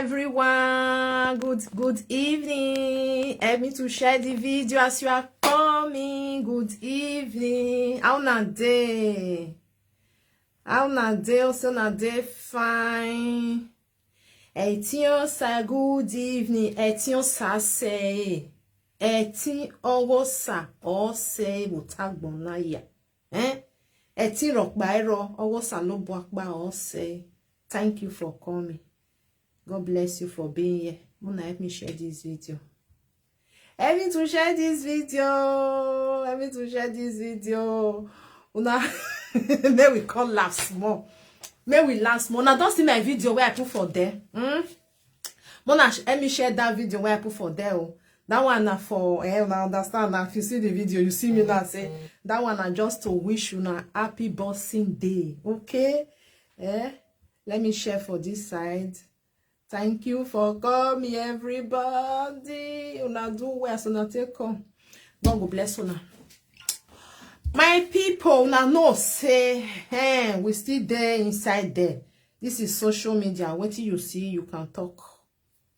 everyone. Good evening. Help me to share the video as you are coming. Good evening. How na day? How na day? Also na day fine. Etion sa good evening. Etion sa say. Etin owo sa o say butagbon na ya. Etin rock bairo owo sa lo bo akba o say. Thank you for coming. God bless you for being here. Mona, help me share this video. Help me to share this video. Help me to share this video. Una, may we call laugh small. May we laugh small. Now don't see my video where I put for there. Mona, help me share that video where I put for there. Oh. That one na for I understand now. If you see the video, you see me now say that one na just to wish you a happy Boxing Day. Okay? Let me share for this side. Thank you for coming, everybody. Una do well, so na take come. God go bless una. My people, una know say, we still there inside there. This is social media. What you see, you can talk.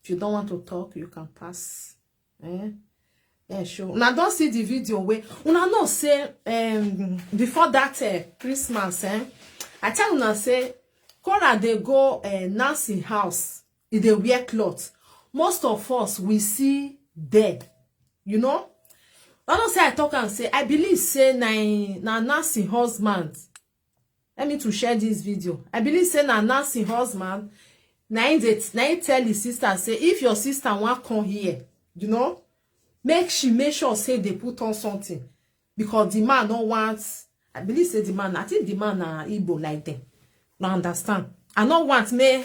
If you don't want to talk, you can pass. Yeah, sure. Una don't see the video where una know say, before that Christmas, I tell una say, Korra they go nursing house. If they wear clothes, most of us we see dead, you know. I don't say I talk and say I believe say na nursing husband. Let me to share this video. I believe say na nursing husband. Na he tell his sister say if your sister want come here, you know, make sure say they put on something because the man don't want. I believe say the man. I think the man na Igbo like them. No understand. I don't want me.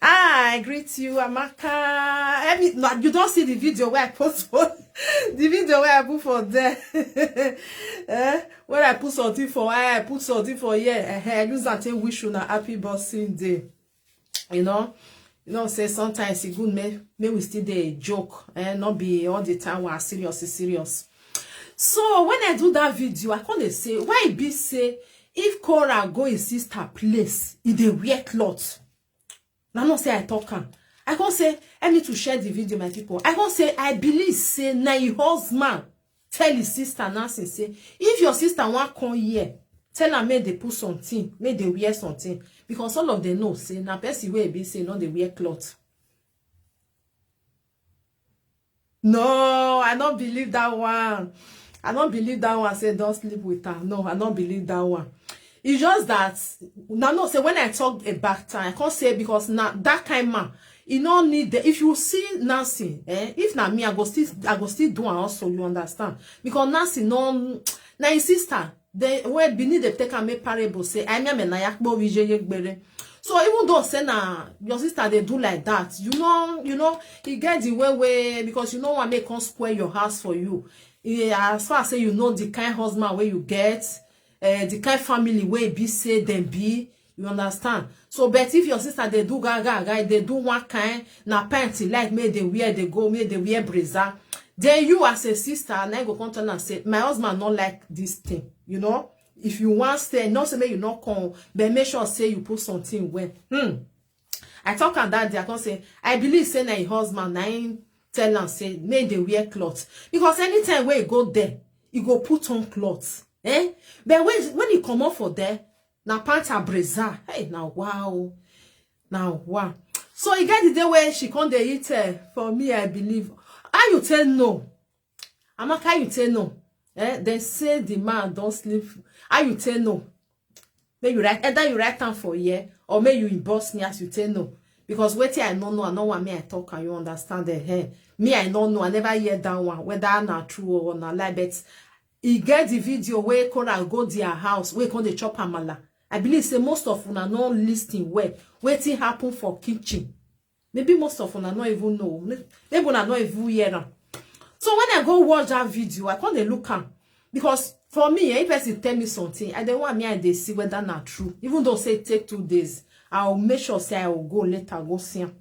I greet you, Amaka. No, you don't see the video where I post for the video where I put for there. Where I put something for I put something for here. I use that to wish you a happy Boxing Day. You know, say sometimes it's good may we still dey joke and not be all the time we are serious. So when I do that video, I can't say why it be say if Korra go his sister place, if they wear clothes. Now not say I talk am. I can't say I need to share the video, my people. I can't say I believe say na your husband tell his sister Nancy say if your sister want come here, tell her may they put something, may they wear something. Because all of them know say na person wey be say no they wear clothes. No, I don't believe that one. I don't believe that one. Say don't sleep with her. No, I don't believe that one. It's just that now no say when I talk about time, I can't say because now that kind man, you don't need the if you see Nancy, if not me, I go still do also, you understand? Because Nancy no na his sister, they where beneath the take and make parable say I me na yakbo vije gbere. So even though say na your sister they do like that, you know, he get the way because you know what make come square your house for you. As far as say you know the kind husband where you get. The kind family way be say them be, you understand? So, but if your sister they do gaga, they do one kind na panty like may they wear they go, may they wear brazier. Then you as a sister and I go come to and say my husband not like this thing, you know. If you want stay, not say may you not come, but make sure say you put something when. I talk on that day. I can say I believe say na your husband na him tell and say may they wear clothes because anytime where you go there, you go put on clothes. But when you come up for there, now pants are brazier. Hey, now wow. So you get the day where she come dey eat for me, I believe. How you tell no? Amaka, you tell no? Then say the man don't sleep. How you tell no? May you write either you write down for here or may you inbox me as you tell no. Because Wetin I don't know, I know what me I talk and you understand the me I don't know, I never hear that one, whether not true or not lie, but he get the video where Korra go their house, where come they chop amala. I believe say most of una not listening where Wetin happen for kitchen. Maybe most of una not even know. Maybe una not even hear them. So when I go watch that video, I can't look am because for me, if person tell me something, I don't want me and they see whether not true. Even though say take 2 days, I'll make sure say I will go later go see am.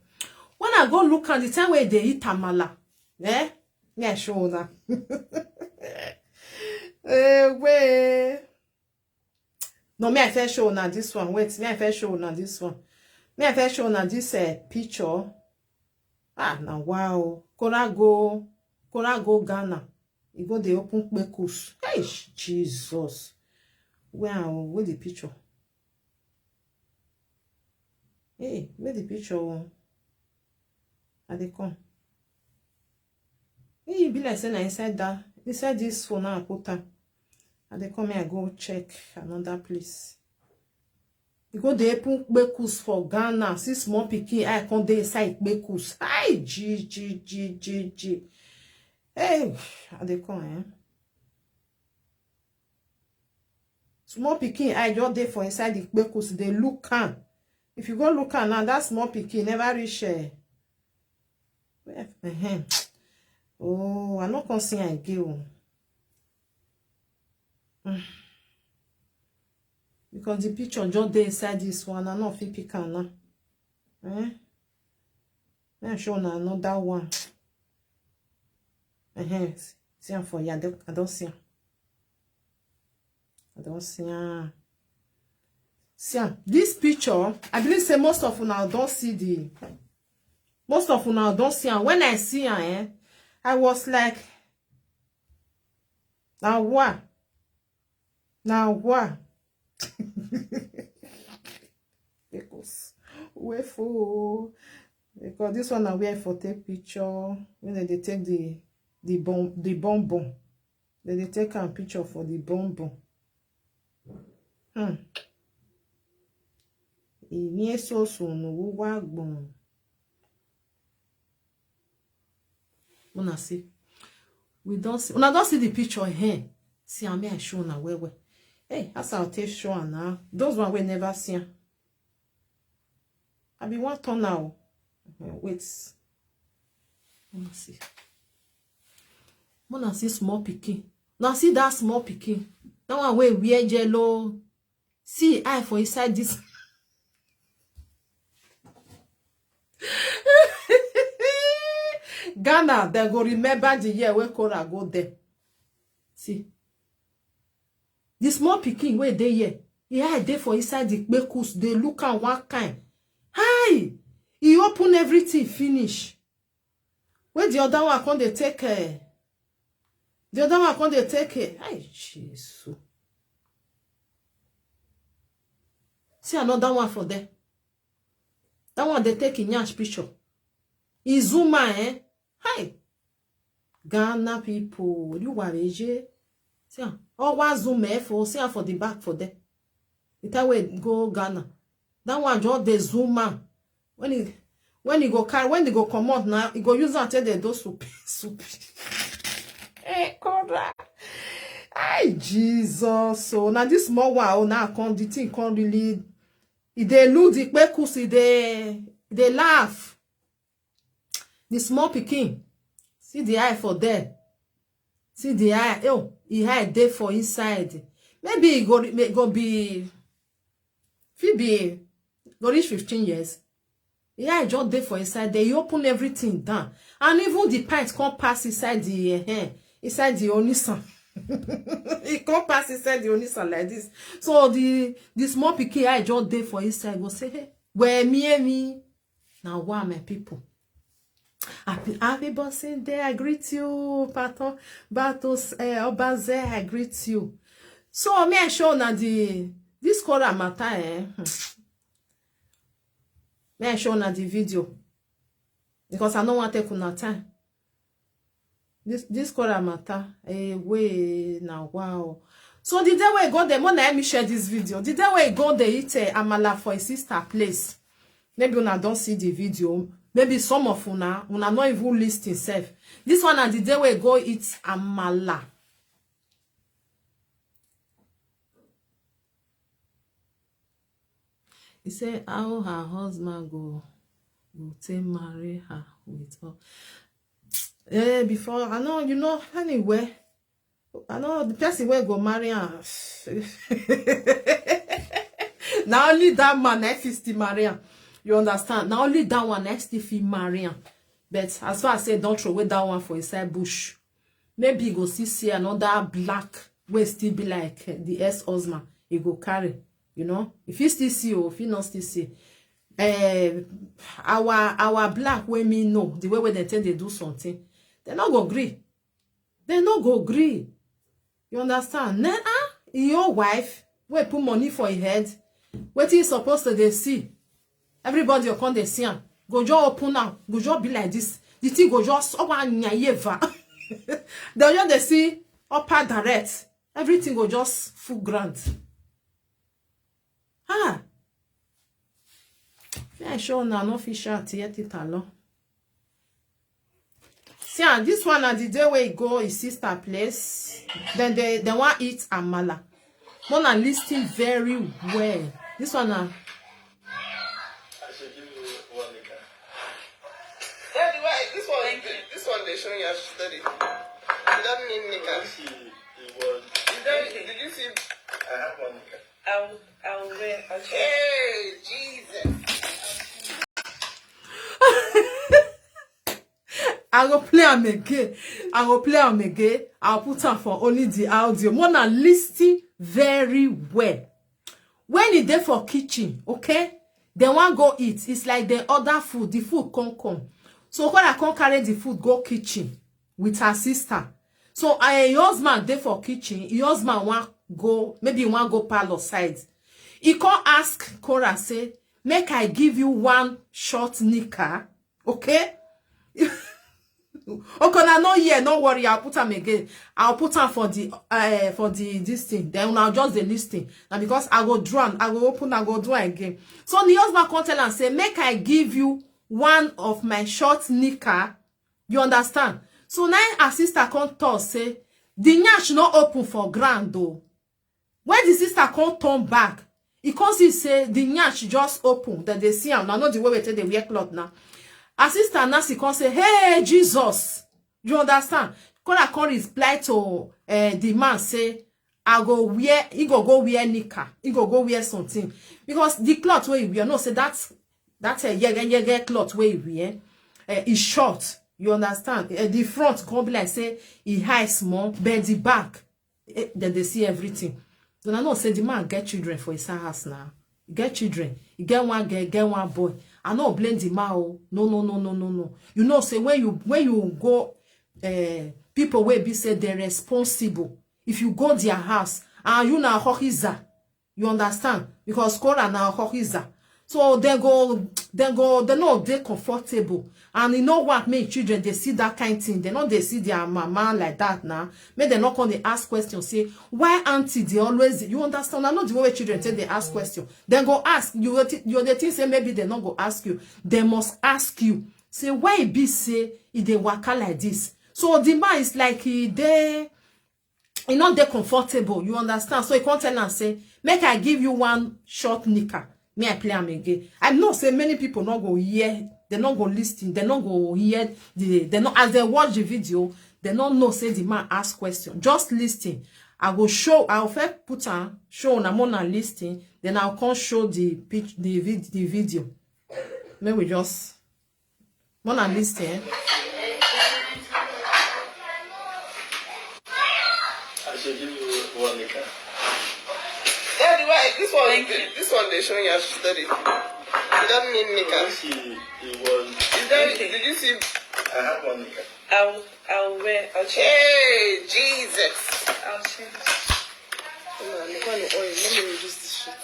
When I go look at the time where they eat amala, me I show una. Wait. No, me I first show now this one. Wait, me I first show now this one. Me I first show na this picture. Ah, now wow. Korra go Ghana. He go the open kpekus. Hey, Jesus. Wow, where the picture? Hey, where the picture? Are they come? Hey, be like saying inside this phone I put her. And they come here, go check another place. You go the open kpekus for Ghana. See small pikin, I come dey inside kpekus. Hi, G. Hey, and they come, Small pikin, I just dey for inside the kpekus. They look can. If you go look can now, that small pikin never reach. Oh, I'm not gonna see again. Because the picture just dey inside this one, I'm not fit pick am now. I'm sure na another one. See am for you. I don't see am. I don't see am. See am. This picture, I believe say most of una don't see the. Most of una don't see am. When I see am, I was like, now what? Now what? Because wait for because this one I wear for take picture when they take the bonbon. They take a picture for the bonbon. Ini so no wa gbon. Una see. We don't see. Una don't see the picture here. See, I may show na where. Hey, that's how take show now. Those one we never see. I be one turn now. Wait. Wanna see. Wanna see small pikin. Now see that small pikin. That one way wear yellow. See eye for inside this. Ghana, they go remember the year where Korra go there. See. The small pikin where they here. Yeah, they for inside the kpekus. They look at one kind. Hi! He open everything, finish. Where the other one come they take care? The other one come they take care. Hi, Jesus. See another one for them. That one they take in Yash picture. He zoom in, Hi. Ghana people. You are reje. See, always zoom for see for the back for them. The time we go Ghana. That one just the zoom in. When he go carry, when they go come out now, he go use and tell them those soup. Hey, Korra. Ay, Jesus. So now this small one, now the thing can't really. If they look the kpekus, they laugh. The small pikin. See the eye for there. See the eye. Oh, he had there for inside. Maybe he go be. Phoebe go reach 15 years. Yeah, just there for inside. They open everything down, and even the pint can't pass inside the onisan. It can't pass inside the onisan like this. So the small pikin I just there for inside go say, hey, where me? Now why my people? Happy Boxing Day, I greet you, Pato Batos Obaze, I greet you. So me I show na this Korra matter me I show na the video because I don't want to take una time. This Korra matter way now wow. So the day we go there, more let me share this video. The day we go there eat amala for a sister place. Maybe una don't see the video. Maybe some of una not even listen self. This one at the day we go eat amala. He said how her husband go take marry her with her. Before I know, you know, anyway. I know the person will go marry her. Now only that man if he marry her. You understand? Now only that one next if he marry her. But as far as I say, don't throw away that one for inside bush. Maybe you go see another black will still be like the ex-husband. He go carry, you know. If he still see or if he not still see, our black women know the way they tell they do something, they not go agree. They not go agree. You understand? Then your wife will put money for your head. What is supposed to they see? Everybody will come they see him. Go just open now. Go just be like this. The thing go just They'll just they see upper direct. Everything go just full grand. Yeah, sure now no fish out yet it alone. See, and this one at the day where you go his sister place. Then they want eat amala. Mona listing very well. This one I should give you one nigga. Daddy, why? This one they showing you study. It doesn't mean nigga. Did you see? I have one nigga. I'll wear. Hey, Jesus. I will play am again. I'll put on for only the audio. Mona listing very well. When it there for kitchen, okay? They want go eat. It's like the other food. The food can't come. So when I can't carry the food, go kitchen with her sister. So your husband there for kitchen. Your husband want go, maybe you want go parlor side. He can't ask Korra, say, make I give you one short knicker, okay? Okay, now no here, no worry. I'll put them again. I'll put them for the this thing. Then I'll just the listing. Now because I go drown, I go open, I go do again. So the husband come tell and say, make I give you one of my short knicker. You understand? So now her sister come tell say, the nyash not open for ground though. When the sister come turn back, he come see say the nyash just open. That they see him. Now not the way we tell the wear cloth now. Her sister Nancy can say, hey, Jesus. You understand? Korra can reply to the man, say, I go wear, he go wear knicker. He go wear something. Because the cloth where he wear, no, say that's a yege cloth where he wear, is short. You understand? The front come be like, say, he high small, but the back, then they see everything. So I know, say, the man get children for his house now. He get children. He get one girl, get one boy. I no blame the man. No. You know, say when you go, people will be say they're responsible. If you go their house and you na hokiza, you understand? Because Korra na hokiza. So they know they're comfortable. And you know what make children they see that kind of thing. They know they see their mama like that now. Maybe they not going to ask questions. Say, why auntie they always, you understand? I know the way children say they ask questions. Then go ask. You the thing say maybe they not go ask you. They must ask you. Say, why it be say if they waka like this? So the man is like they not they comfortable. You understand? So he can't tell and say, make I give you one short knicker. Me I play am again. I know say many people not go hear, they not go listen, they not go hear they not as they watch the video, they not know say the man ask question. Just listen. I will show. I'll first put on show on a listing, then I'll come show the video. Maybe we just wanna listen. I should give you one nigga. Yeah, why this one they showing you study. It doesn't mean nigga. Did you see? I have one nigga. I'll wear. I'll change. Hey, Jesus. I'll change. Let me reduce this shit.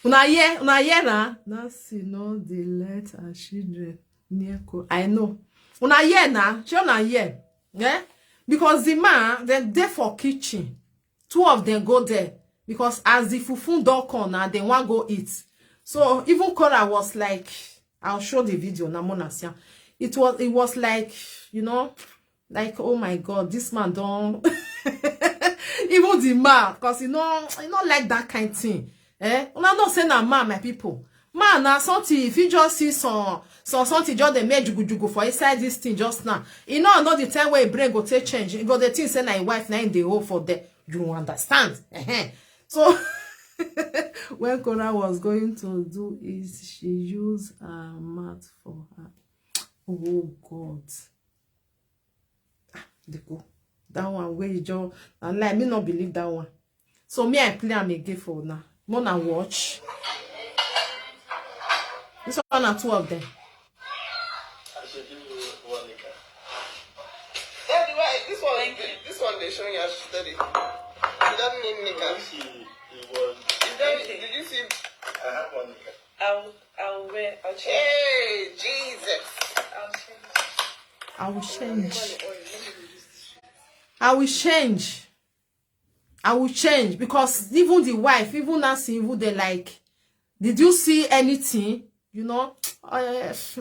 Una hear na? Nancy no dey let her children near. I know. Una hear na? She una hear. Yeah? Because the man, they're there for kitchen. Two of them go there. Because as the fufu door come now, they want go eat. So even Korra was like, I'll show the video. It was like, you know, like, oh my God, this man don't. Even the man, because you know like that kind of thing. Eh? Una don't say na man, my people. Man, now something, if you just see some something just they make jugu for inside this thing just now. You know the time where brain go take change. You go the thing say na your wife na in the hole for there. You understand? So when Korra was going to do is she used a mat for her. Oh God. That one where you just and like me not believe that one. So me I play am again for now. Wanna watch. This one are two of them. I should give you one nika. Yeah, the way this one they showing us study. It doesn't mean nika. Did you see? I have one nika. I'll change. Hey, Jesus. I will change. I will change. I will change because even the wife, even Nancy, even they like, did you see anything? You know,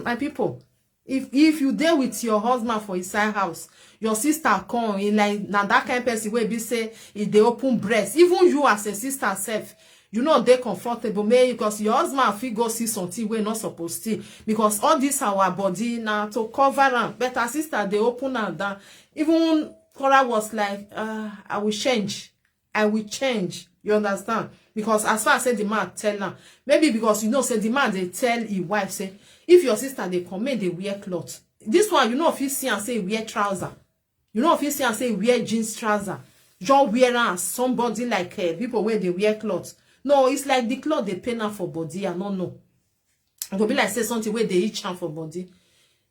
my people, if you deal with your husband for inside house, your sister come in like now that kind of person where be say if they open breast, even you as a sister self, you know they comfortable maybe because your husband fit go see something we're not supposed to because all this our body now to cover them. But her sister they open and down. Even Korra was like, I will change. I will change. You understand? Because as far as say the man tell her, maybe because you know say the man they tell his wife say if your sister they come in they wear clothes. This one you know if you see and say wear trouser. You know if you see and say wear jeans trouser. Just wear as somebody like people where they wear clothes. No, it's like the cloth they pay now for body. I don't know. It will be like say something where they each hand for body.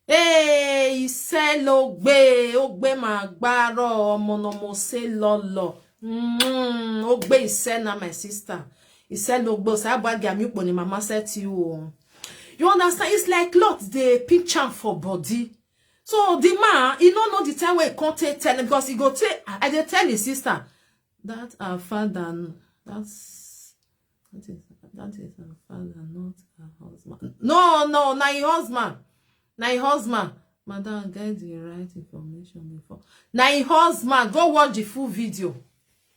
Hey, say ogbe magbaro omonomo say lolo. Ogbe he said na my sister. He said ogbe say abagi amukpo ni mama said to you. You understand? It's like cloth they picture for body. So the man, he don't know the time where he can't tell him because he go I dey tell his sister that our father that is our father, not our husband. No, na your husband. Na your husband. Madam, get the right information before. Na your husband. Go watch the full video.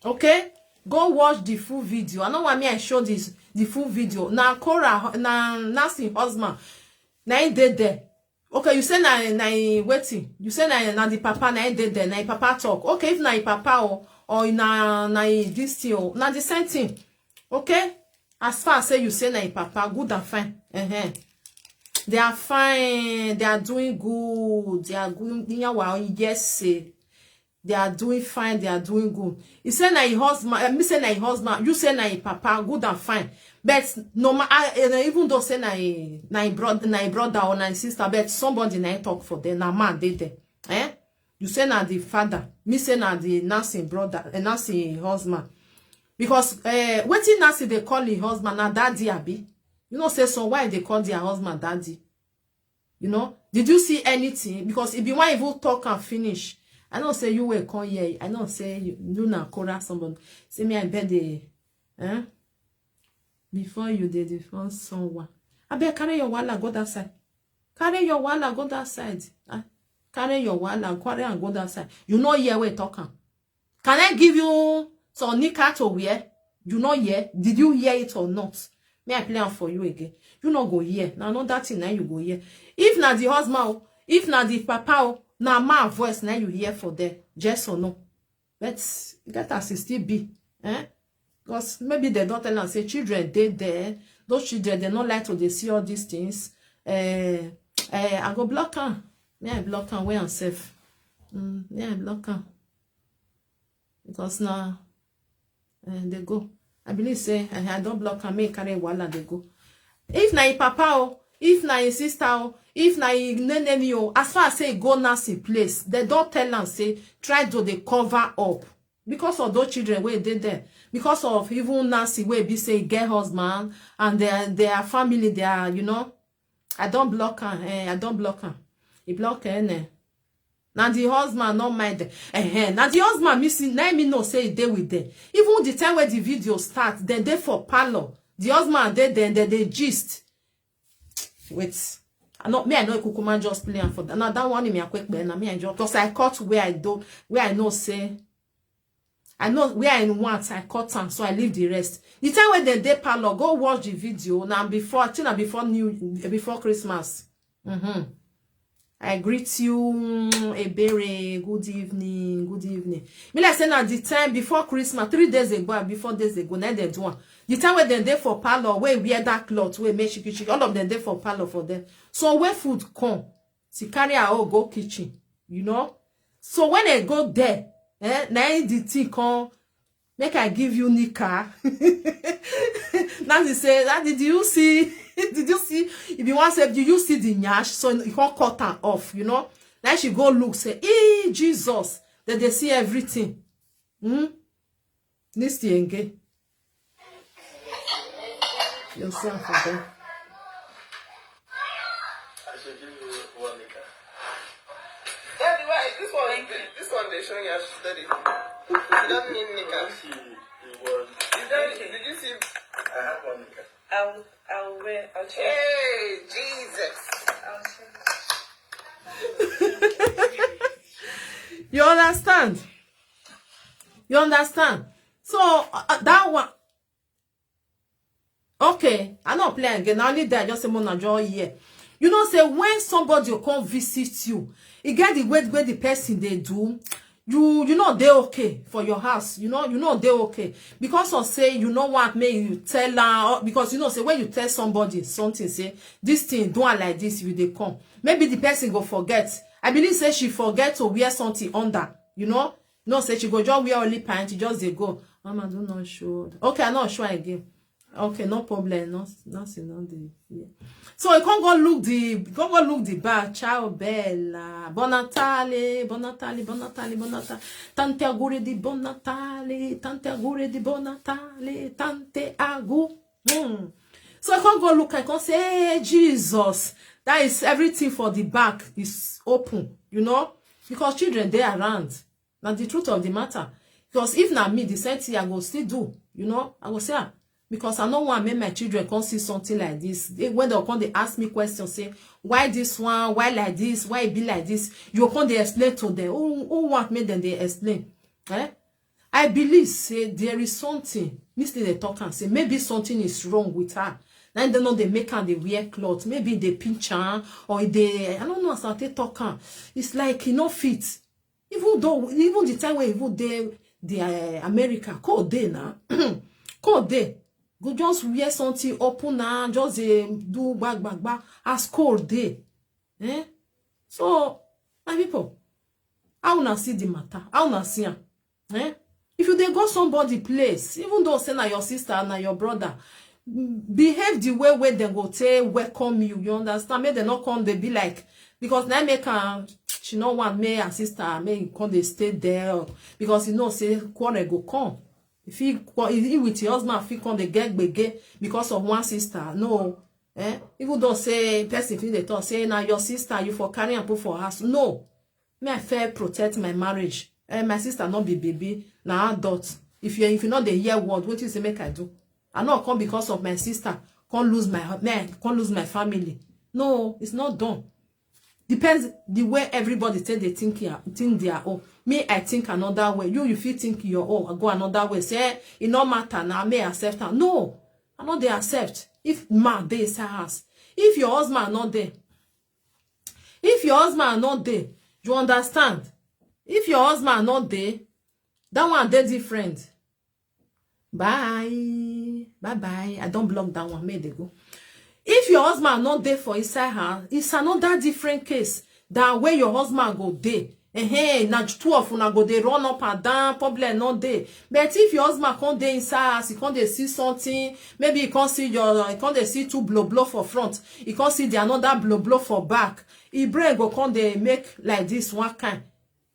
Okay? Go watch the full video. I know why me I show this the full video. Na Korra, na Nancy husband. Na he dead there. Okay, you say na Wetin. You say na the papa na he dead there. Na papa talk. Okay, if na papa or na this thing, na the same thing. Okay? As far as say you say na papa, good and fine. They are fine. They are doing good. They are good. Yes, they are doing fine. They are doing good. You say na your husband. Me say na your husband. You say na your papa. Good and fine. But no matter, even though say na your brother or na your sister, but somebody na talk for them. Na man they there. You say na the father. Me say na the Nancy brother. Nancy husband. Because Wetin Nancy they call his husband na daddy abi. You know say so why they call their husband daddy? You know? Did you see anything? Because if you want even talk and finish, I don't say you will come here. I don't say you na Korra somebody. Say me I bet the before you did the first someone. I bet carry your wallet go that side. Carry your wallet go that side. Carry your wallet carry and go that side. You know here we talking. Can I give you some nika to wear? You know here? Did you hear it or not? May I play for you again? You not go here. Now not that thing now you go here. If not the husband, if not the papa, now my voice now you hear for them. Yes or no? Let's get us still be. Because maybe they don't tell us say children they there. Those children they not like to they see all these things. I go block her. May I block her where I'm safe. May I block her. Because now they go. I believe say I don't block and make carry wala they go. If na papa if na sister if na nene as far as say go Nancy place, they don't tell them say try to they cover up because of those children where they there. Because of even Nancy where be say get husband and their family they are, you know. I don't block her. I don't block her. He block her. Now the husband not mind. Now the husband missing. Let me know say they with them. Even the time where the video starts, then they for parlor. The husband they gist. Wait, I know Kukuma just playing for that. Now that one me a quick man. Me I just because I cut where I know say. I know where I want. I cut them, so I leave the rest. The time when they parlor, go watch the video now before before Christmas. I greet you, Ebere. Good evening. Good evening. Me like say now the time before Christmas, 3 days ago and before days ago, now they do one. The time when they there for parlor, where wear that cloth, where make chicken, all of them there for parlor for them. So where food come, she carry her go kitchen, you know. So when they go there, now the tea come, make I give you nika. Nancy say, that did you see? Did you see? If you want to say, did you see the nyash? So you can't cut her off, you know. Then she go look, say, hey, Jesus. Then they see everything. This thing again. You'll see her for them. I should give you one nika. Daddy, why? This one they showing you steady. You don't need nika. It was. Did you see? I have one nika. I'll wear. I'll check. Hey, Jesus. I'll check. You understand? You understand? So that one. Okay, I not play again. I only there just a month joy here. You know, say when somebody will come visit you, it get the way where the person they do. You know they okay for your house. You know they okay because of say you know what may you tell her because you know say when you tell somebody something say this thing do it like this if they come maybe the person go forget. I believe say she forget to wear something under. You know no say she go just wear only pants. She just they go. Mama do not show. Okay, I'm not sure again. Okay, no problem. Nothing on the yeah. So you can't go look the bar. Ciao bella. Buon Natale, buon Natale, buon Natale, buon Natale. Tante auguri di buon Natale, tante auguri di buon Natale, tante auguri. So I can't go look. I can't say, hey, Jesus. That is everything for the back is open, you know, because children they around. Now the truth of the matter. Because if not me, the same thing I go still do, you know, I go say. Because I don't want to make my children come see something like this. When they come, they ask me questions, say, why this one, why like this, why it be like this? You come, they explain to them. Who want me, then they explain. Eh? I believe, say, there is something. Mr. They talk and say, maybe something is wrong with her. Then they know they make her, they wear clothes. Maybe they pinch her, or they, I don't know, as they talk her. It's like, you know, fit. Even the time when even the America, code day now, code day. Go just wear something open now, just do back, as cold day. Eh? So, my people, I wanna see the matter. I wanna see her. Eh? If you dey go somebody place, even though say na your sister, na your brother, behave the way where they go take welcome you. You understand? May they not come, they be like, because now make her, she no want me her sister, may come they stay there because you know say Korra go come. If he with your husband, if he come they get bege because of one sister, no. Eh? Even though say person feel they talk say now your sister you for carry and put for house. No. Me I fair protect my marriage. My sister not be baby, now adult. If you not the hear word, what you say make I do? I not come because of my sister, can't lose my family. No, it's not done. Depends the way everybody say they think their own. Me, I think another way. You feel think your own, I go another way. Say, it no matter now, I may accept her. No, I know they accept. If man they say house. If your husband are not there, you understand? If your husband are not there, that one they different. Bye. I don't block that one. May they go. If your husband not there for inside her, it's another different case than where your husband go there. Hey, now two of una go they run up and down, problem not there. But if your husband come there inside house, he can't they see something, maybe he can't see he can't they see two blow for front, he can't see the another blow for back. He brain go can't they make like this one kind.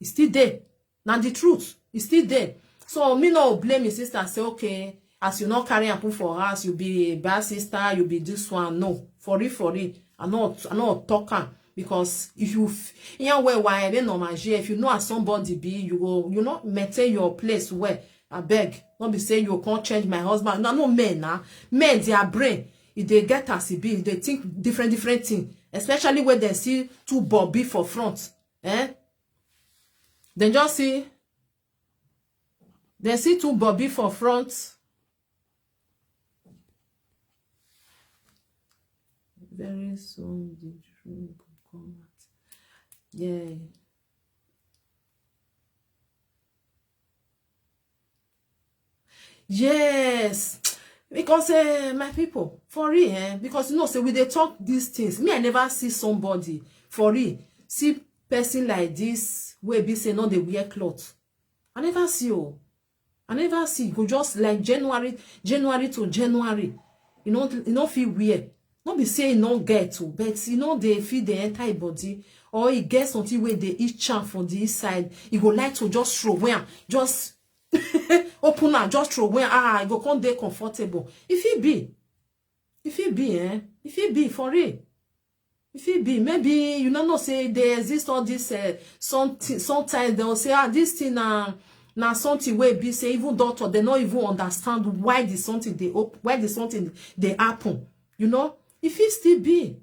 It's still there. Now the truth, it's still there. So me no blame his sister say okay. As you not carry and put for us, you be a bad sister, you be this one. No, for it. I'm not talking because if you, if you know as somebody be, you go, you know, maintain your place where I beg. Not be saying you can't change my husband. No men now. Men, their brain, if they get as it be, they think different things. Especially when they see two Bobby for front. Eh? Then just see, they see two Bobby for front. Very soon the truth will come out. Yeah. Yes. Because my people, for real, because you know, say we they talk these things. Me, I never see somebody for real. See person like this where be say no they wear clothes. I never see you. I never see. Go just like January to January. You know feel weird. Not be say no get to, but they feel the entire body, or it gets something where they eat charm from the inside. You go like to just throw where, just open up, just throw where, you go come there comfortable. If it be, if it be for real. If it be, maybe you know say they exist all this sometimes they'll say this thing now something where be say even doctor they not even understand why this something they happen. You know, if it still be,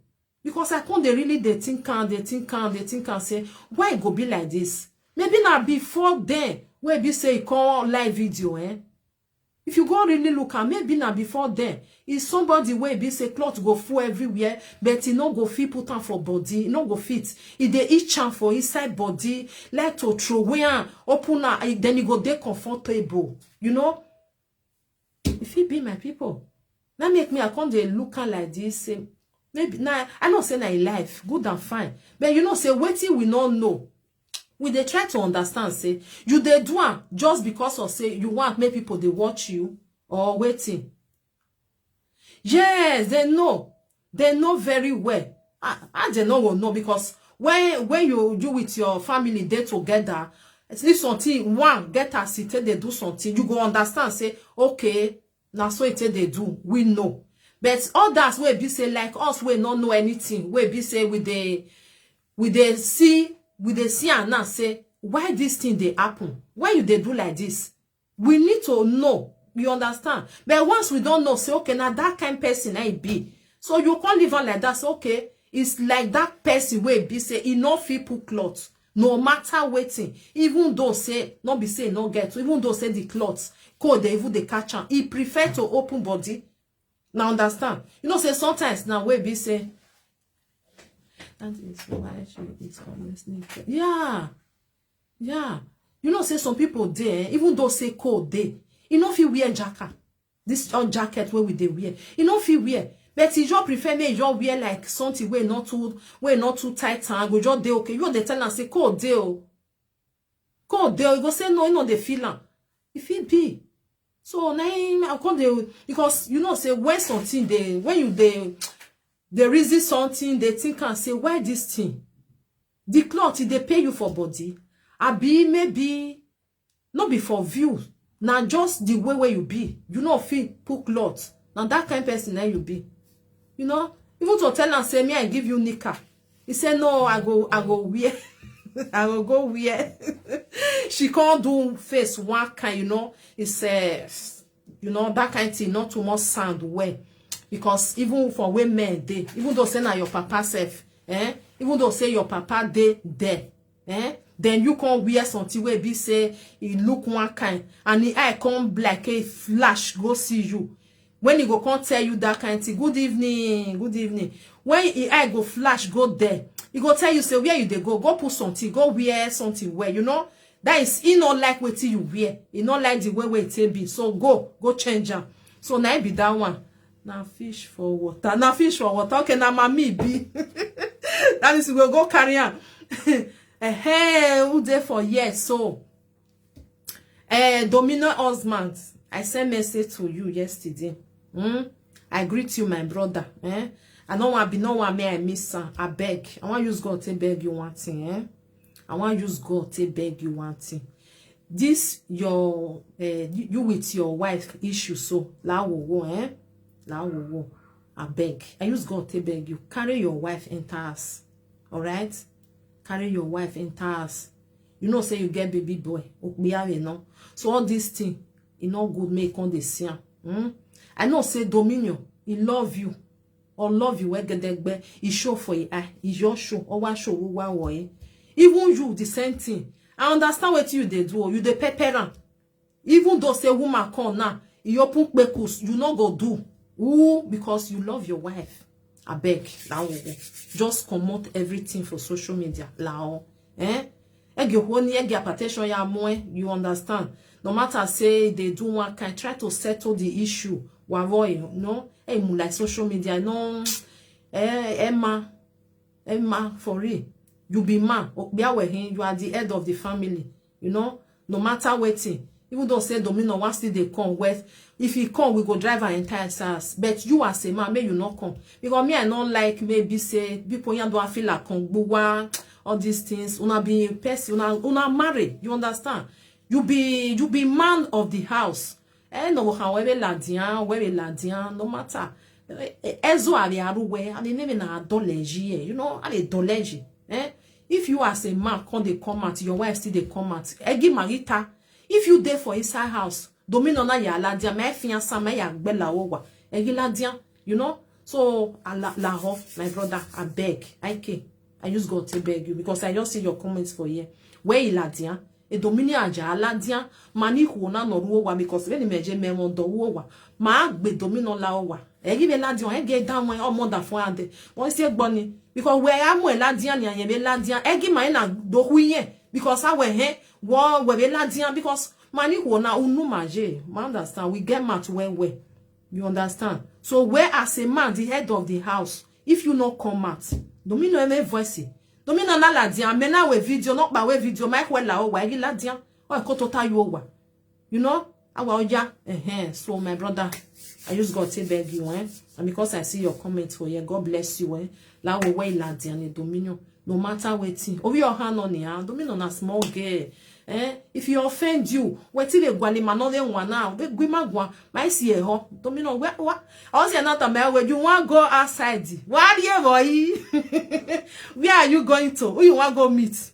because I can't they really they think and say why it go be like this. Maybe not before then where be say call live video If you go really look at maybe now before then, is somebody where be say cloth go full everywhere, but he no go fit put on for body, he no go fit. If they eat charm for inside body, like to throw away and open up, then he go there comfortable. You know? If it be my people, now make me I come they look at like this, say, maybe now I not say na life, good and fine. But you know, say Wetin we not know. We they try to understand, say, you they do it just because of say you want make people they watch you or waiting. Yes, they know very well. I they know because when you with your family they together, at least something one get a city they do something, you go understand, say, okay, now so it they do, we know. But others will be say like us we not know anything, we be say with they see and now say why this thing they happen, why you they do like this. We need to know, you understand. But once we don't know, say okay, now that kind of person I be, so you can't live on like that. So okay, it's like that person where be say enough people clothes no matter waiting, even though say not be say no get, even though say the clothes cold they even they catch on, he prefer to open body. Now understand, you know say sometimes now where be say that is why it's honestly. Yeah. You know, say some people there, even though say cold day, you know if you wear jacket, this jacket where we they wear, you know if you wear, but you just prefer me you wear like something where not too tight and go just day okay. You they tell and say cold day, you go say no, you know they feel if it be. So now I call they because you know say when something they reason something, they think and say, why this thing? The cloth, they pay you for body. Abi maybe not be for view. Now just the way where you be. You know feel put cloth. Now that kind of person now you be. You know? Even to tell and say, me, I give you knicker. He said, no, I go wear. I will go wear. She can't do face one kind, you know. It's you know, that kind of thing, not too much sound well. Because even for women they, even though say na your papa self, even though say your papa they there, then you can wear something where be say he look one kind and the eye come black a flash go see you. When he go come tell you that kind of thing, good evening. When the eye go flash go there, he go tell you say where you they go put something, go wear something where you know that is he not like what you wear, he not like the way it be. So go change them. So now be that one. Now fish for water. Okay, now mommy be. That is we go carry on. Who there for yes? So, Domino husband, I sent message to you yesterday. I greet you, my brother. I don't want be no one may I miss. I beg. I want use God to beg you one thing. I want use God to beg you one thing. This your you with your wife issue. So la wo I beg. I use God to beg you. Carry your wife in house. Alright? Carry your wife in house. You know, say you get baby boy. So all this thing, it not good make on the scene. I know say Dominion, he love you. Or love you, he show for you. He your show. Or what show even you, the same thing. I understand what you they do. You the pepper. Even though say woman come now, you open bekus, you not go do. Ooh, because you love your wife. I beg. Just promote everything for social media. You understand? No matter say they do one kind, try to settle the issue. No, like social media. No, Emma, for real. You be man. You are the head of the family. You know, no matter waiting. Even though say Domino once they come west, if he come, we go drive our entire house. But you as a man, may you not come. Because me, I don't like maybe say people you don't feel like all these things. Una be person, una marry. You understand? You be man of the house. No, however ladian, no matter. Ezo ali aruwe, ali name na doleji, you know, ali doleji. If you as a man come out, your wife still they come out. Egi Marita, if you there for inside house, Domino na ya ladia, my fiancé me ya gbela owa. Egi ladia, you know. So la my brother, I beg, I use God to beg you because I just see your comments for here. Where iladia? E domini aja aladia mani huona no ruwa because when meje memo do wa ma gbe domino la owa e give ladian e get down when more than 400 won say gboni because where am we ladian ni ayen be ladian e give my na do huye because I we wo we be ladian because mani huona unu maje ma understand we get match well you understand so where as a man the head of the house if you not come out domino e voice Domina na la dia mena we video not by we video my la o wa la dia o ko total you over you know awa oja so my brother I just got to beg you and because I see your comments for here God bless you la we la dia ni dominion no matter wetin over your hand on ya domino na small girl if you offend you wetin le gwale ma no le one now be gwima gwa my see e ho domino we what I say not am we you want go outside what you boy where are you going to who you want go meet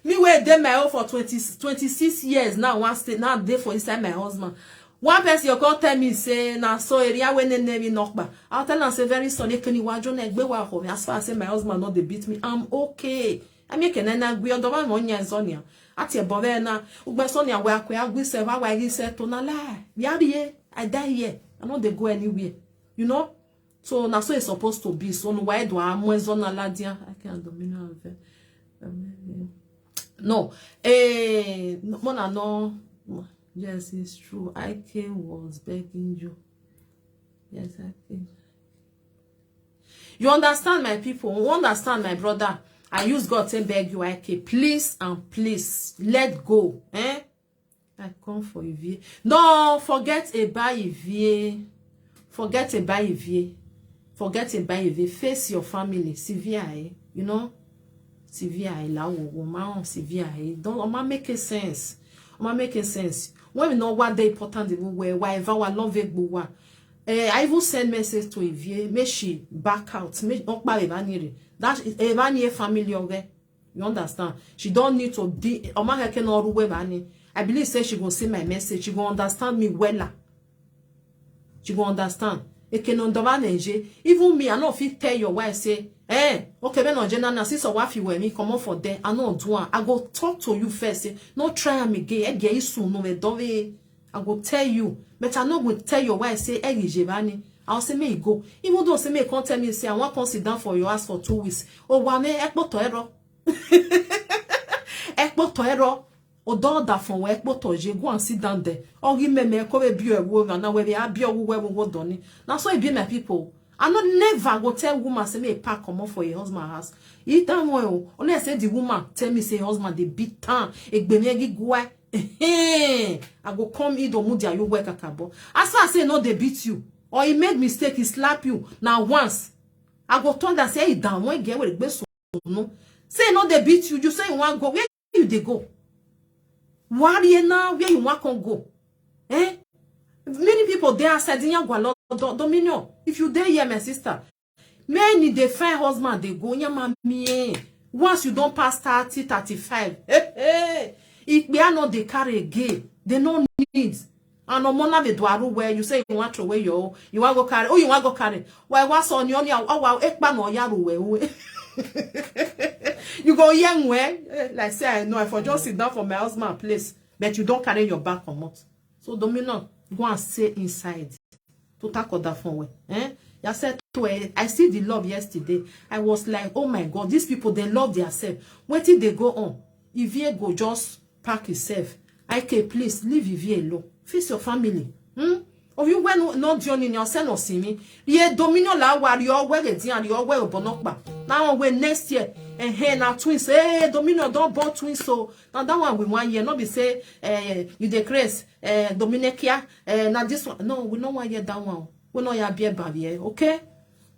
me wait dey my home for 26 years now one stay now dey for inside my husband one person you call tell me say na so area when name knock I'll tell am say very sorry can you wajo na egbe wa for as far as say my husband not dey beat me I'm okay I make an na gbe odo ba mo nya zonia ati e bobe na ugbe sonia we akwa agwi se wa wa se to na lie we I die here I no dey go anywhere you know so na so it's supposed to be so no why do I mwezo na ladia I can't domino no mona no yes it's true IK was begging you yes IK you understand my people you understand my brother I use God to beg you IK please and please let go I come for Ivie no forget about Ivie forget about Ivie face your family severe you know severe la woman severe don't make sense when we know what the important the way whatever we love it but I even send message to Ivie make she back out make not by that is a family over you understand she don't need to be I believe say she gonna see my message she gonna understand me well she gonna understand even me I know if you tell your wife say okay when on general sis or wife you me come on for there I know do I go talk to you first say no try am again get soon no I go tell you but I no go tell your wife say I'll say me go even though say me can't tell me say I want to sit down for your ass for 2 weeks oh wa me ekpo to ero odo da fon we ekpo to je go and sit down there or give me ko be bio ewo na we be abio wo doni na so e be my people I not never go tell woman say me pack come for your husband house e tan wo only say the woman tell me say husband dey beat tan egbe me go I go come in do mudia you work akabo as far as say no they beat you or he made mistake he slap you now once I go turn that say he down when get where so no say no they beat you you say you want go where you they go worry now where you want to go many people they are said in your dominion if you there here my sister many they find husband they go yeah once you don't pass 30 35 if we are not they carry again they no need and no more be do where you say you want to wear your you want go carry you want go carry why what's on your ekpa no yaru we you go young way like say I know if I just sit down for my husband place but you don't carry your back or not so domino go and stay inside to tackle that phone way you said to I see the love yesterday I was like oh my God these people they love themselves when till they go on Ivie go just pack himself IK please leave Ivie alone face your family of you when not joining yourself or see me ye dominion la war your way and your way bonokba now when next year Now twins, Domino don't born twins, so now that one we 1 year, not be say, you decrease, Dominicia, now this one, no, we don't want to hear that one. We know you be a baby, okay?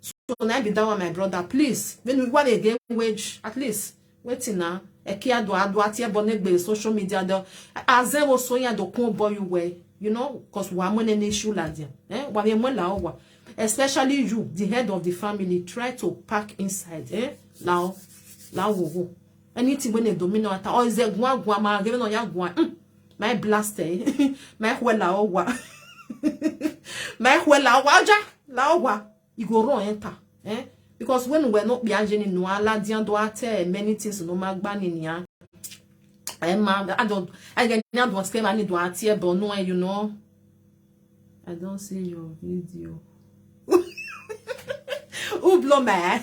So now be that one, my brother, please. When we want to get wage, at least, waiting now. Ekia do atia bonegbe social media do azewo so ya do kon boy way, you know, because we are an issue like that. Wa me la owa. Especially you, the head of the family, try to pack inside, lao wo. Anything when they domino ata or is gwa ma give no ya gwa. My blaster, my hwela owa. My hwela owa ja la owa. You go run enter, because when we're not being no ala dian do ate many things no magbani niya. I don't scare any do ate but no, you know. I don't see your video. Who blow my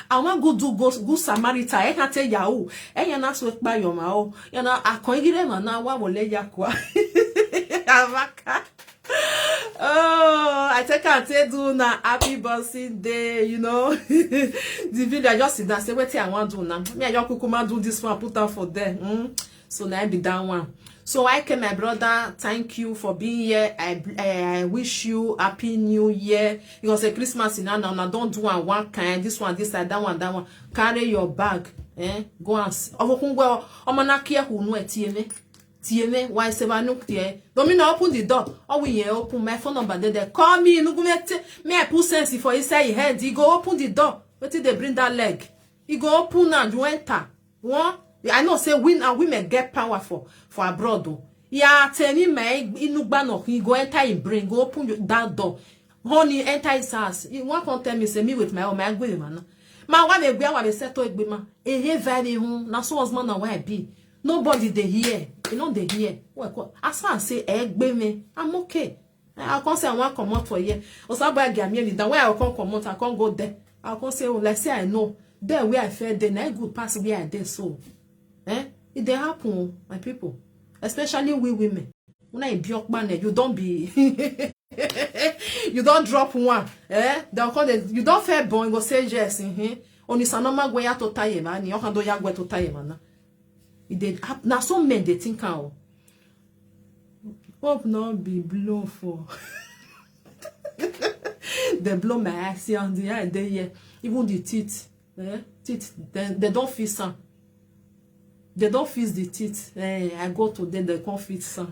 I want go do go Samaritan. I can't tell you. You na sweat by your mouth. You know, I can't get them now. What will let you Oh, I take and say do na happy birthday day, you know. The video I just sit down say what I want do now. Me I just kukuma do this one, put out for there. So now I be that one. So I can, my brother, thank you for being here. I wish you happy new year. Because a Christmas in now don't do one kind, this one, this side, that one. Carry your bag, go and see. Who know TMA, why seven look there? Domino open the door. Oh, we open my phone number there. Call me, no me I put sense for inside your head. He go open the door. Wait till they bring that leg. He go open and you enter. What? I know say women get power for abroad though. Yeah, tell me inugba he go enter in brain, go open that door. Honey, enter his house. You want to tell me say me with my own my good man. Ma wa me gbe wa be settle egbe ma. Ehe very hun. Na so husband na why be. Nobody they hear. You know they hear. Well, as far as say egbe me, I'm okay. I can't say I want come out for here. Osaba give me that way I can't come out, I can't go there. I can't say, oh, like say I know. There where I feel then I good pass where I there so. It they happen, my people. Especially we women. When I be man, you don't be you don't drop one. They'll call it you don't fair born, go say yes. Only sanoma go ya to tie man, you can do ya go to tie man. Now some men they think how hope not be blown for they blow my eyes here on the eye there, even the teeth, teeth they don't feel some. They don't feel the teeth. I go to them, they can't fit some.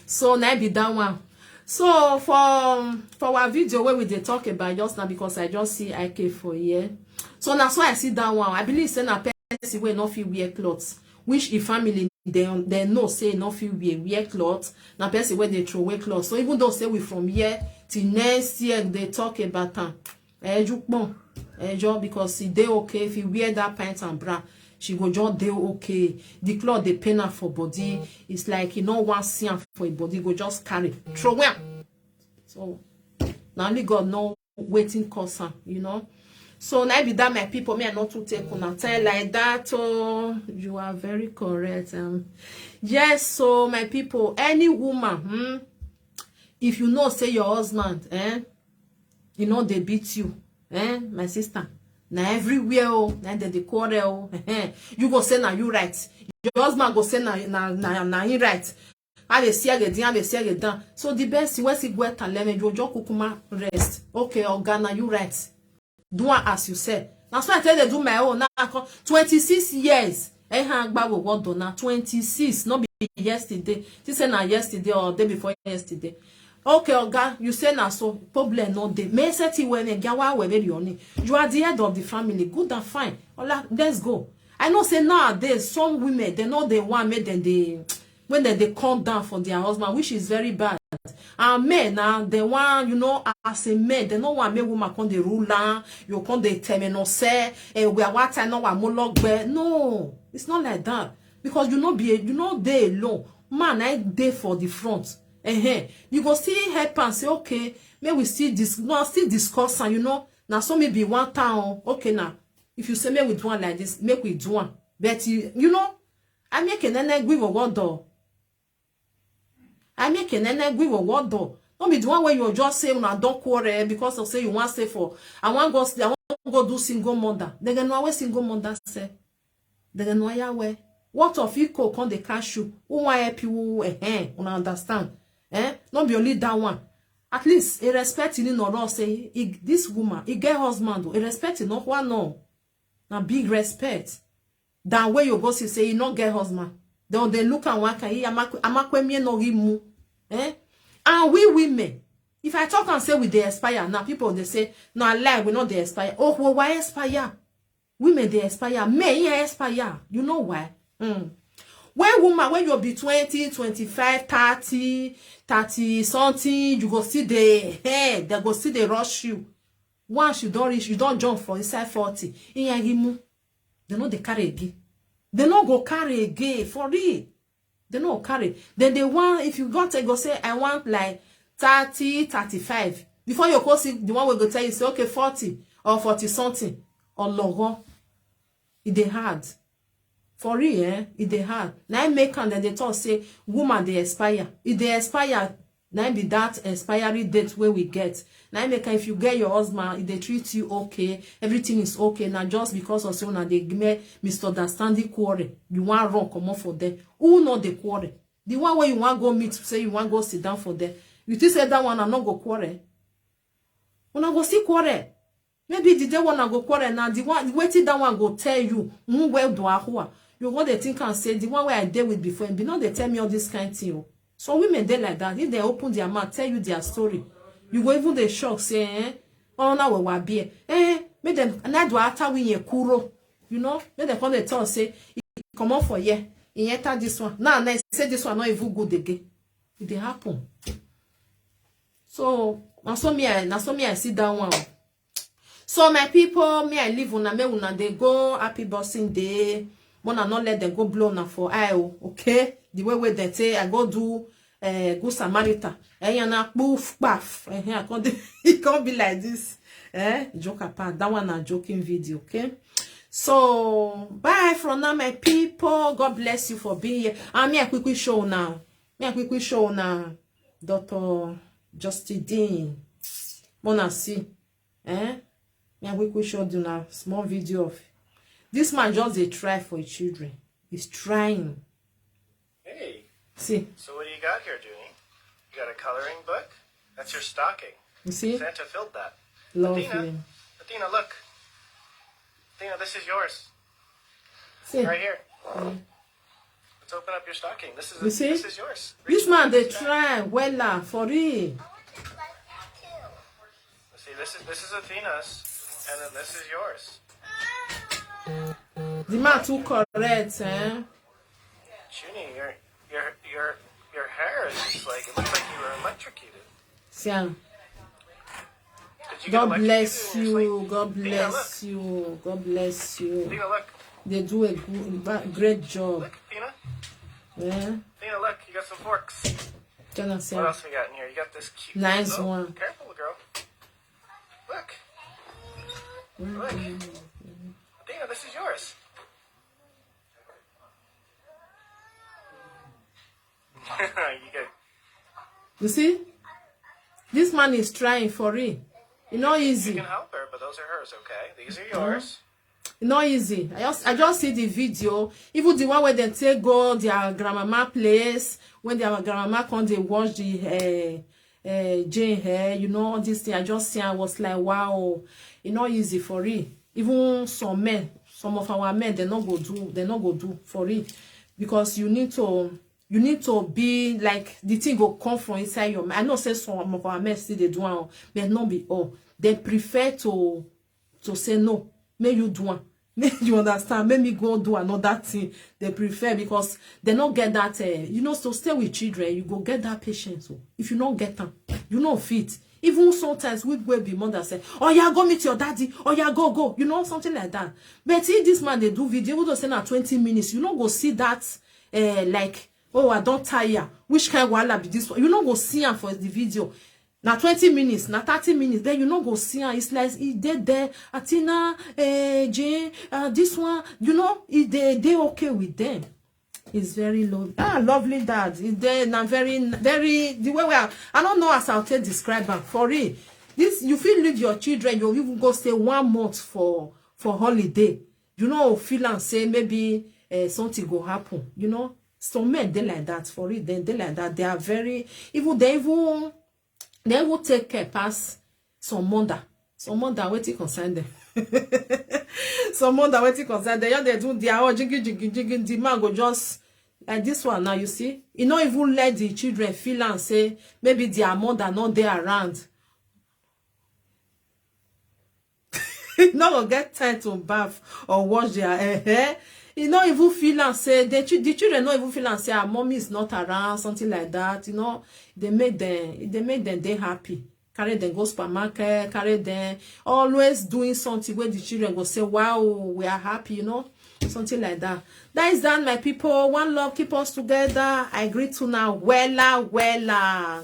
So now be that one. So for our video where we they talk about just now because I just see IK for here. So that's why I see that one. I believe say na person wey no fit wear clothes. Which if family they know say no fit wear clothes. Na person wey they throw away clothes. So even though say we from here till next year they talk about them. Because they okay if you wear that pants and bra. She go just dey okay. The cloth they pain her for body. It's like you know one see for a body go just carry throw away. So now only God know waiting cause her, you know. So now be that my people, me I not to take on time like that. Oh, you are very correct. Yes, so my people, any woman, if you know say your husband, you know they beat you, my sister. Now everywhere, now they quarrel, you go say now you right. Your husband go say now he right. I see again, so the best when see go and let me you just kukuma rest. Okay, Organa, you right. Do one as you said. That's why I tell you do my own now. 26 years. I hang back with what done now. 26, not be yesterday. This say now yesterday or day before yesterday. Okay, Oga, you say now so problem no day. Me say ti when gawa we very only. You are the head of the family. Good and fine. Ola, let's go. I know say nowadays some women they know they want make them they when they calm down for their husband, which is very bad. And men now they want, you know, as a man, they don't want me woman come the ruler, you come the terminal say, we are what I know I'm no, it's not like that. Because you know they alone. Man, I there for the front. You go see help and say, okay, may we still discuss and you know, now so maybe one time, okay now. If you say me we do one like this, make we do one. But you know, I make an agree with what door. I make an agree with what door. Don't be the one where you just say when I don't quarrel because of say you want to say for I want go do single mother. They can know where single mother say. They can know where. What of you come they cash you? Who want help you? Una understand? Not be only that one. At least a respect in no say this woman, he get husband. A respect in not one no. Now big respect. Than where you go see say you not get husband. Then they look and walk and amakwe no rimu. And we women, if I talk and say we they expire, now people they say no I lie we not they expire. Oh well, why expire? Women they expire, men expire. You know why? When woman, when you be 20, 25, 30, 30 something, you go see the hair, they go see the rush you. Once you don't reach, you don't jump for inside 40. They know they carry again. They not go carry again for real. They not carry. Then they want, if you got to go say, I want like 30, 35. Before you go see the one will go tell you, say, okay, 40 or 40 something. Or logo. It they hard. For real, it they hard. Now make and then they talk say, woman they expire. If they expire, now be that expiry date where we get. Now make if you get your husband, if they treat you okay, everything is okay. Now just because of so now they make misunderstanding quarrel, you want run come on for them. Who know the quarrel? The one where you want go meet, say you want go sit down for them. You think say that one and not go quarrel. When I go see quarrel. Maybe the day one I go quarrel now, the one waiting that one go tell you, well do I you want to think and say the one where I dealt with before, and be not they tell me all this kind of thing. So women they like that. If they open their mouth, tell you their story, you go even the shock say, oh now we be make them and do after we kuro, you know, make them come they tell say, come on for ye, enter this one. Now I say this one not even good again. It they happen. So now so me I sit down one. So my people, me I live on me una they go happy boxing day. Wanna not let them go blow now for IO, okay? The way they say I go do good Samaritan. Na poof paff. It can't be like this. Joke apart. That one a joking video, okay? So bye from now, my people. God bless you for being here. And me a quick show now. Dr. Justin Dean. Wanna see? Me a quick show do now. Small video of this man just a try for his children. He's trying. Hey. See. So what do you got here, Junie? You got a coloring book? That's your stocking. You see? Santa filled that. Lovely. Athena, look. Athena, this is yours. See? Right here. Let's open up your stocking. This is yours. This man they try well for real. See, this is Athena's, and then this is yours. The man too correct, Junie, your hair is just like, it looks like you were electrocuted. See, Did you get God bless electrocuted in your you. sleep? God Athena, bless you. God bless you. Athena, look. They do a great job. Look, Athena. Yeah. Athena, look. You got some forks. Jonathan. What else we got in here? You got this cute. Nice little- one. Careful, girl. Look. Look. Athena, this is yours. You get. You see? This man is trying for real. It's not You easy. can help her, but those are hers, okay? These are yours. It's not easy. I just see the video. Even the one where they take go their grandmama place, when their grandmama come they wash the Jane hair, you know, all this thing. I just see I was like, wow, it's not easy for real. Even some men, some of our men, they not go do for real. Because you need to be like the thing go come from inside your mind. I know say some of our men still they do one, but not be all. They prefer to say no. May you do one. May you understand. Make me go do another thing. They prefer because they don't get that. You know, so stay with children. You go get that patience. So if you don't get them, you don't fit. Even sometimes we will be mother say, oh yeah, go meet your daddy. Oh yeah, go. You know, something like that. But if this man they do video, we don't say na 20 minutes. You don't go see that like, oh, I don't tire. Which kind of wala be this one? You don't go see him for the video. Now 20 minutes, now 30 minutes, then you not go see her. It's like he dead there, Athena, Jane, this one, you know, they okay with them. It's very low. Lovely dad. It's there now very, very the way we are. I don't know as I'll tell describe her for real. This, you feel leave your children, you even go stay 1 month for holiday. You know, feel and say maybe something go happen. You know, some men they like that for it. They like that. They are very even. They will take care pass some mother. Some mother Wetin concern them. Some mother Wetin concern them. Yeah, they do their own jigging. The man go just like this one now. You see, you not even let the children feel and say maybe their mother not there around. Not gonna get time to bath or wash their hair. You know, even feel and say the children not even feel and say our mommy is not around, something like that. You know, they make them they happy. Carry them go supermarket, carry them always doing something where the children go say, wow, we are happy, you know, something like that. That is that, my people. One love, keep us together. I greet you now. Wella.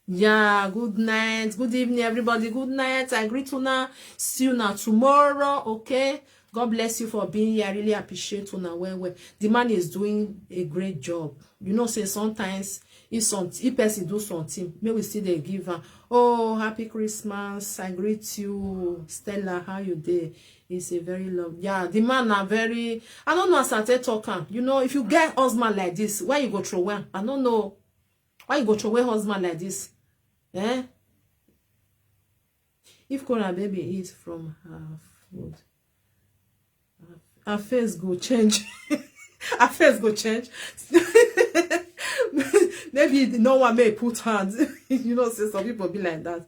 Yeah, good night, good evening, everybody. Good night. I greet you now. See you now tomorrow. Okay. God bless you for being here. I really appreciate you now. Well, the man is doing a great job. You know, say sometimes if person do something, maybe still they give her, oh, happy Christmas. I greet you, Stella. How you day? It's a very love. Yeah, the man are very. I don't know. I started talking. You know, if you get husband like this, why you go throw away? I don't know. Why you go throw away husband like this? Eh? If Korra baby eats from her food, her face go change. Her face go change. Maybe no one may put hands. You know, say some people be like that.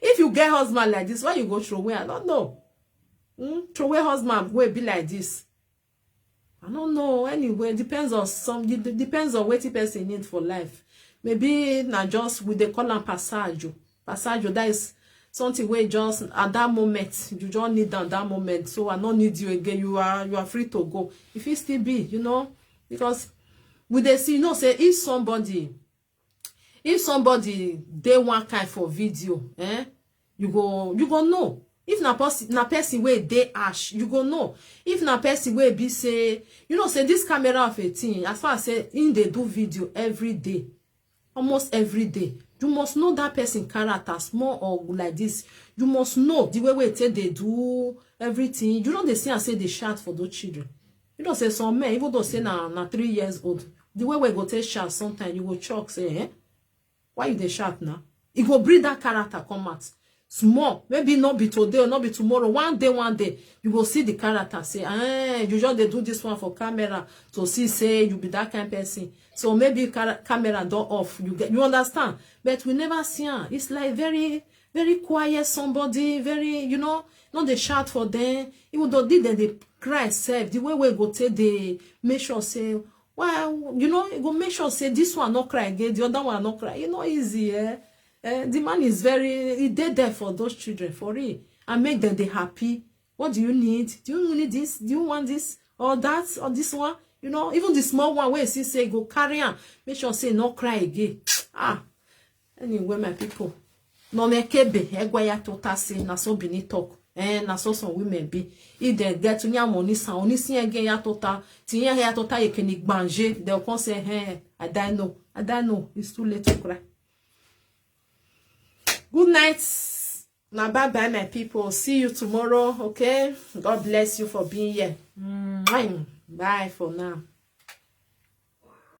If you get husband like this, why you go throw away? I don't know. Throw away husband will be like this. I don't know. Anyway, depends on depends on what the person need for life. Maybe not just with the call and passage. That is something where just at that moment you don't need at that moment. So I don't need you again. You are free to go. If it still be, you know, because with the see, you know, say if somebody they one kind for video, you go know. If na person way they ash, you go know. If na person way be say, you know, say this camera of 18, as far as say in they do video every day. Almost every day, you must know that person character, small or like this. You must know the way they do everything. You know they say and say they shout for those children. You know say some men, even though say na 3 years old, the way we go take shout sometimes you go choke say, why you they shout now? It go bring that character come out. Small, maybe not be today or not be tomorrow. One day, you will see the character say, you just they do this one for camera to see say you be that kind of person. So maybe camera door off, you understand. But we never see her. It's like very, very quiet. Somebody very, you know, not they shout for them. Even though they cry self. The way we go take they make sure say, well, you know, you go make sure say this one not cry again, the other one not cry. You know, easy, the man is very, he did there for those children, for real. And make them they happy. What do you need? Do you need this? Do you want this? Or that? Or this one? You know, even the small one where you see say go carry on. Make sure say no cry again. Anyway, my people. No me kebe, egwaya tota say, na so bini talk. Na so some women be. If they get to nya money san, oni si again ya tota. Tinya ya tota ye kenik banje. They'll come say, hey, I don't know. It's too late to cry. Good night. Now bye bye, my people. See you tomorrow. Okay. God bless you for being here. Bye for now.